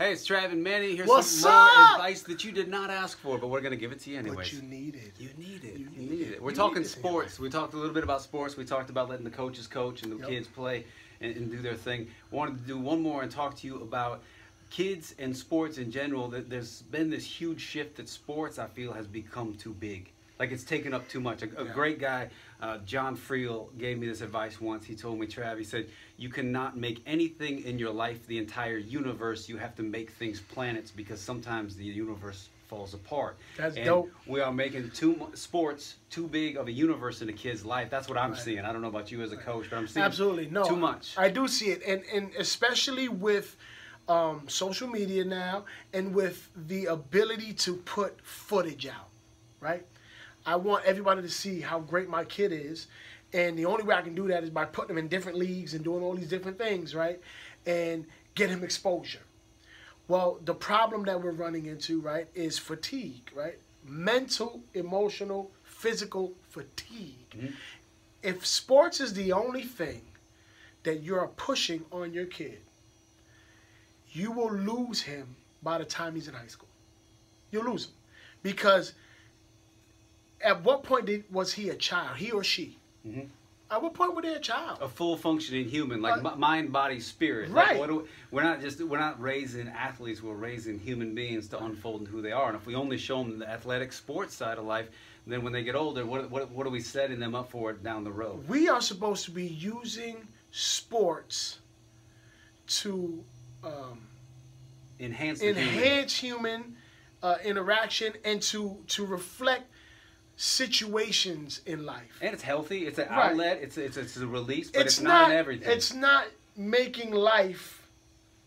Hey, it's Trav and Manny. Here's What's some more up? advice that you did not ask for, but we're going to give it to you anyways. But you need it. You need it. You You need need it. it. We're You talking need it in your sports. We talked a little bit about sports. We talked about letting the coaches coach and the kids play and do their thing. Wanted to do one more and talk to you about kids and sports in general. There's been this huge shift that sports, I feel, has become too big. Like it's taken up too much. A great guy, John Friel, gave me this advice once. He told me, Trav, he said, you cannot make anything in your life the entire universe. You have to make things planets because sometimes the universe falls apart. That's dope. We are making sports too big of a universe in a kid's life. That's what I'm seeing. I don't know about you as a coach, but I'm seeing absolutely no too much. I do see it, and especially with social media now, and with the ability to put footage out, right? I want everybody to see how great my kid is, and the only way I can do that is by putting him in different leagues and doing all these different things, right? And get him exposure. Well, the problem that we're running into, right, is fatigue, right? Mental, emotional, physical fatigue. Mm-hmm. If sports is the only thing that you're pushing on your kid, you will lose him by the time he's in high school. You'll lose him. Because at what point was he a child, he or she? Mm-hmm. At what point were they a child? A full functioning human, like mind, body, spirit. Right. Like we're not raising athletes. We're raising human beings to unfold in who they are. And if we only show them the athletic sports side of life, then when they get older, what are we setting them up for down the road? We are supposed to be using sports to enhance human interaction and to reflect situations in life. And it's healthy. It's an outlet. It's a release, but it's not in everything. It's not making life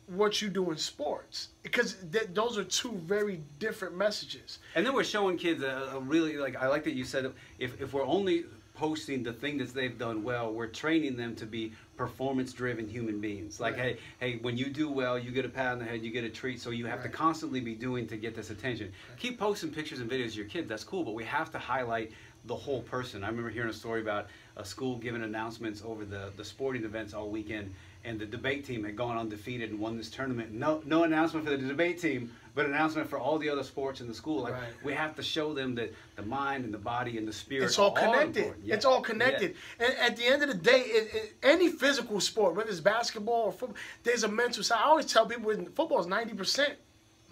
what you do in sports, because those are two very different messages. And then we're showing kids a really, like, I like that you said, if we're only posting the thing that they've done well, we're training them to be performance-driven human beings. Like, hey, when you do well, you get a pat on the head, you get a treat, so you have to constantly be doing to get this attention. Keep posting pictures and videos of your kids, that's cool, but we have to highlight the whole person. I remember hearing a story about a school giving announcements over the sporting events all weekend, and the debate team had gone undefeated and won this tournament. No announcement for the debate team, but an announcement for all the other sports in the school. Like, we have to show them that the mind and the body and the spirit it's all connected. Important. It's all connected. And at the end of the day, any physical sport, whether it's basketball or football, there's a mental side. I always tell people football is 90%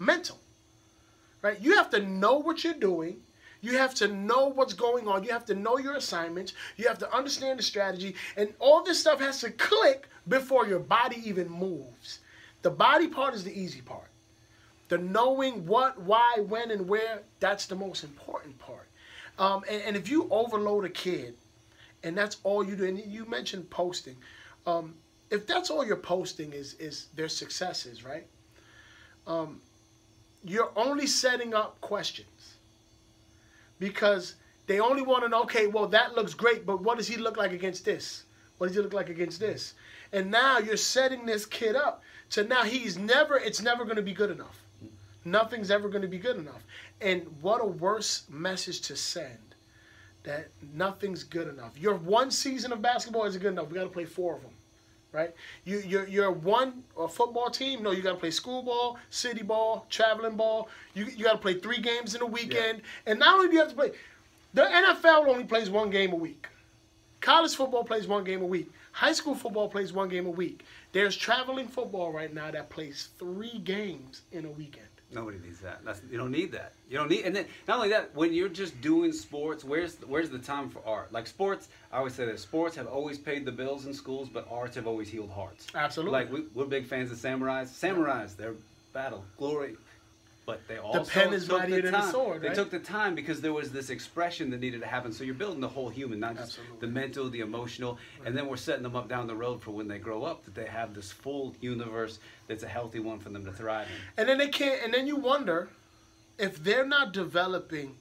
mental, right? You have to know what you're doing. You have to know what's going on. You have to know your assignments. You have to understand the strategy. And all this stuff has to click before your body even moves. The body part is the easy part. The knowing what, why, when, and where, that's the most important part. And if you overload a kid, and that's all you do, and you mentioned posting, if that's all you're posting is their successes, right? You're only setting up questions. Because they only want to know, okay, well, that looks great, but what does he look like against this? What does he look like against this? And now you're setting this kid up to now it's never going to be good enough. Nothing's ever going to be good enough. And what a worse message to send, that nothing's good enough. Your one season of basketball isn't good enough. We got to play 4 of them, right? You're one football team. No, you got to play school ball, city ball, traveling ball. You got to play 3 games in a weekend. Yeah. And not only do you have to play, the NFL only plays 1 game a week. College football plays 1 game a week. High school football plays 1 game a week. There's traveling football right now that plays 3 games in a weekend. Nobody needs that. You don't need that. You don't need, and then not only that, when you're just doing sports, where's the time for art? Like sports, I always say that sports have always paid the bills in schools, but arts have always healed hearts. Absolutely. Like we're big fans of samurais. Samurais, their battle, glory. But they also the pen is mightier than the sword, right? They took the time because there was this expression that needed to happen. So you're building the whole human, not just the mental, the emotional. Right. And then we're setting them up down the road for when they grow up, that they have this full universe that's a healthy one for them to thrive in. And then they can't. And then you wonder if they're not developing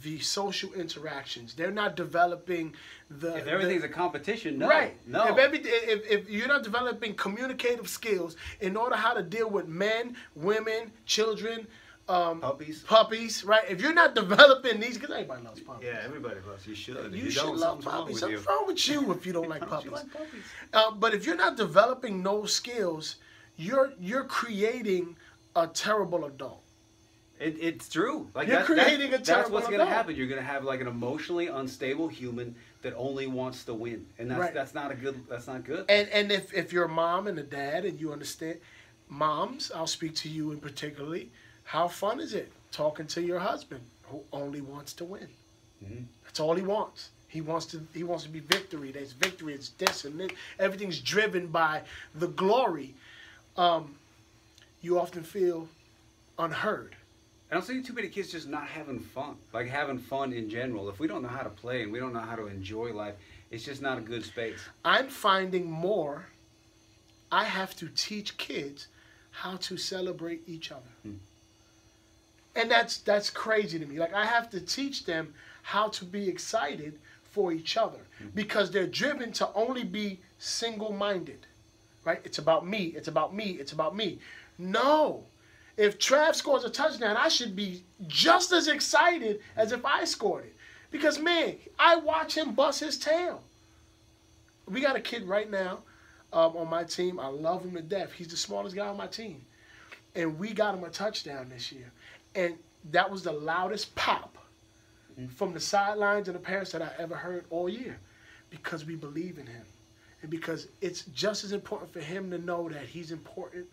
the social interactions. They're not developing the. If everything's a competition, no. Right. No. If you're not developing communicative skills in order how to deal with men, women, children, puppies, right? If you're not developing these, because everybody loves puppies. Yeah, everybody loves. You should. You should love puppies. What's wrong with you if you don't like puppies? You like puppies? But if you're not developing those skills, you're creating a terrible adult. It's true. Like You're creating a that's terrible what's going to adult. happen. You're going to have like an emotionally unstable human that only wants to win, and that's Right. that's not a good. That's not good. And if you're a mom and a dad and you understand, moms, I'll speak to you in particularly. How fun is it talking to your husband who only wants to win? Mm-hmm. That's all he wants. He wants to be victory. There's victory. It's this and this. Everything's driven by the glory. You often feel unheard. I don't see too many kids just not having fun, like having fun in general. If we don't know how to play and we don't know how to enjoy life, it's just not a good space. I'm finding more. I have to teach kids how to celebrate each other. And that's crazy to me. Like, I have to teach them how to be excited for each other because they're driven to only be single-minded, right? It's about me, it's about me, it's about me. No. If Trav scores a touchdown, I should be just as excited as if I scored it. Because, man, I watch him bust his tail. We got a kid right now on my team. I love him to death. He's the smartest guy on my team. And we got him a touchdown this year. And that was the loudest pop from the sidelines and the parents that I ever heard all year. Because we believe in him. And because it's just as important for him to know that he's important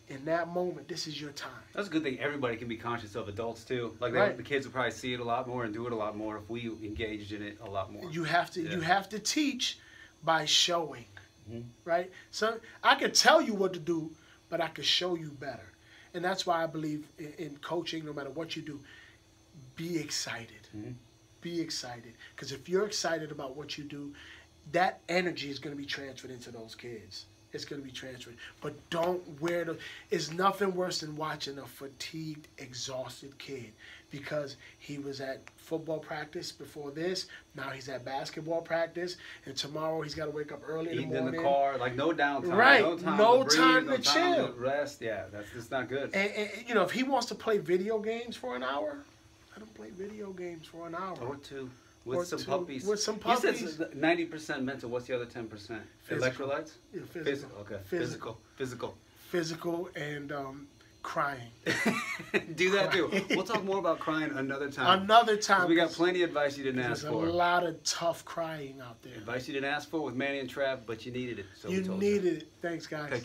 in that moment. This is your time. That's a good thing. Everybody can be conscious of, adults too. Like Right. the kids will probably see it a lot more and do it a lot more if we engaged in it a lot more. You have to Yeah. you have to teach by showing, Mhm. right? So I could tell you what to do, but I could show you better. And that's why I believe in coaching, no matter what you do, be excited. Mhm. Be excited. Because if you're excited about what you do, that energy is going to be transferred into those kids. It's going to be transferred. But don't wear the... It's nothing worse than watching a fatigued, exhausted kid because he was at football practice before this. Now he's at basketball practice. And tomorrow he's got to wake up early in the Eating in morning. the car, like no downtime. Right. No time No to breathe, time no to time chill. to rest. Yeah, that's just not good. And, you know, if he wants to play video games for an hour, let him play video games for an hour. Or two. With Or some two. puppies. With some You puppies. said 90% mental. What's the other 10%? Physical. Electrolytes? Yeah, physical. Okay. Physical. Physical. Physical and crying. Do that too. We'll talk more about crying another time. Another 'Cause time. we got plenty of advice you didn't There's ask a for. lot of tough crying out there. Advice you didn't ask for with Manny and Trav, but you needed it. So we You told needed it. Thanks, guys. Take care.